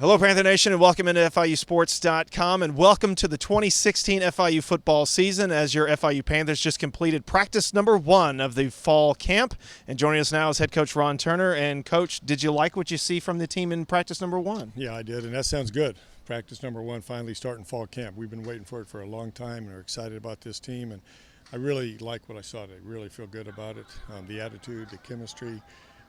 Hello, Panther Nation, and welcome into FIUsports.com, and welcome to the 2016 FIU football season as your FIU Panthers just completed practice number 1 of the fall camp. And joining us now is head coach Ron Turner. And, Coach, did you like what you see from the team in practice number 1? Yeah, I did, and that sounds good. Practice number 1 finally starting fall camp. We've been waiting for it for a long time, and are excited about this team. And I really like what I saw today. Really feel good about it. The attitude, the chemistry,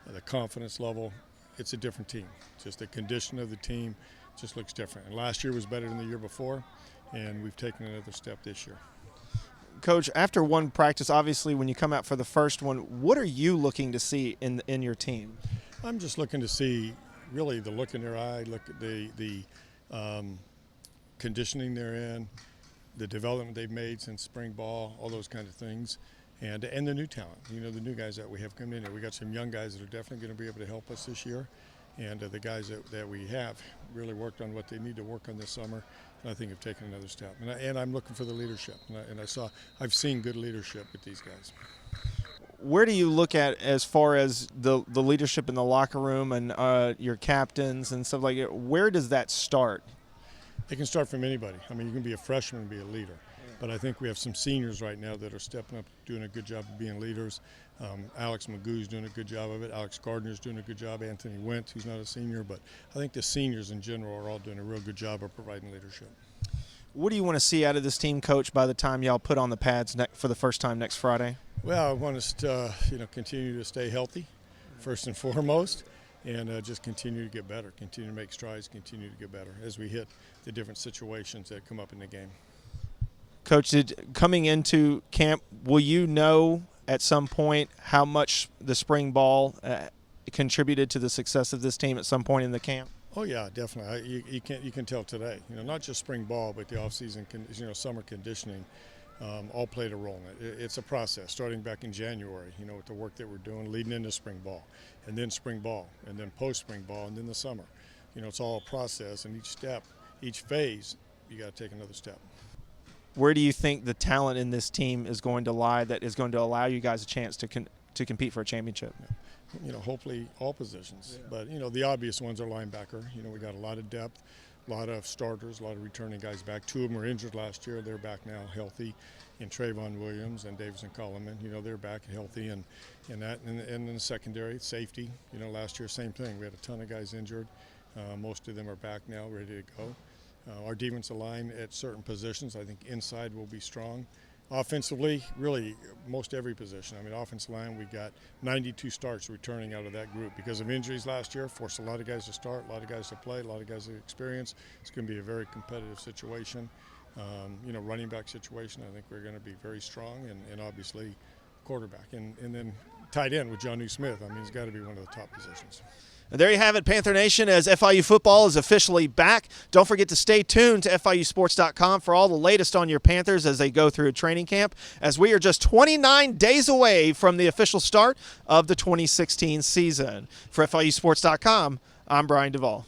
the confidence level. It's a different team. Just the condition of the team just looks different. And last year was better than the year before, and we've taken another step this year. Coach, after one practice, obviously when you come out for the first one, what are you looking to see in your team? I'm just looking to see really the look in their eye, look at the conditioning they're in, the development they've made since spring ball, all those kind of things. And the new talent, you know, the new guys that we have coming in here. We got some young guys that are definitely going to be able to help us this year. And the guys that we have really worked on what they need to work on this summer, and I think have taken another step. And I'm looking for the leadership. I've seen good leadership with these guys. Where do you look at as far as the leadership in the locker room and your captains and stuff like that? Where does that start? It can start from anybody. I mean, you can be a freshman and be a leader. But I think we have some seniors right now that are stepping up, doing a good job of being leaders. Alex Magoo's doing a good job of it. Alex Gardner's doing a good job. Anthony Wentz, who's not a senior. But I think the seniors in general are all doing a real good job of providing leadership. What do you want to see out of this team, Coach, by the time y'all put on the pads for the first time next Friday? Well, I want us to continue to stay healthy, first and foremost, and just continue to get better, continue to make strides, continue to get better as we hit the different situations that come up in the game. Coach, coming into camp, will you know at some point how much the spring ball contributed to the success of this team at some point in the camp? Oh yeah, definitely. You can tell today. Not just spring ball, but the off-season, summer conditioning, all played a role in it. It's a process starting back in January. With the work that we're doing, leading into spring ball, and then spring ball, and then post-spring ball, and then the summer. It's all a process, and each step, each phase, you got to take another step. Where do you think the talent in this team is going to lie that is going to allow you guys a chance to compete for a championship? Hopefully all positions. Yeah. But, the obvious ones are linebacker. We got a lot of depth, a lot of starters, a lot of returning guys back. 2 of them were injured last year. They're back now healthy. And Trayvon Williams and Davison Coleman, they're back healthy. And in the secondary, safety, last year, same thing. We had a ton of guys injured. Most of them are back now, ready to go. Our defensive line at certain positions, I think inside will be strong. Offensively, really most every position. Offensive line, we got 92 starts returning out of that group because of injuries last year. Forced a lot of guys to start, a lot of guys to play, a lot of guys to experience. It's going to be a very competitive situation. Running back situation, I think we're going to be very strong, and obviously quarterback. And then tight end with Jonnu Smith. He's got to be one of the top positions. And there you have it, Panther Nation, as FIU football is officially back. Don't forget to stay tuned to FIUsports.com for all the latest on your Panthers as they go through a training camp, as we are just 29 days away from the official start of the 2016 season. For FIUsports.com, I'm Brian Duvall.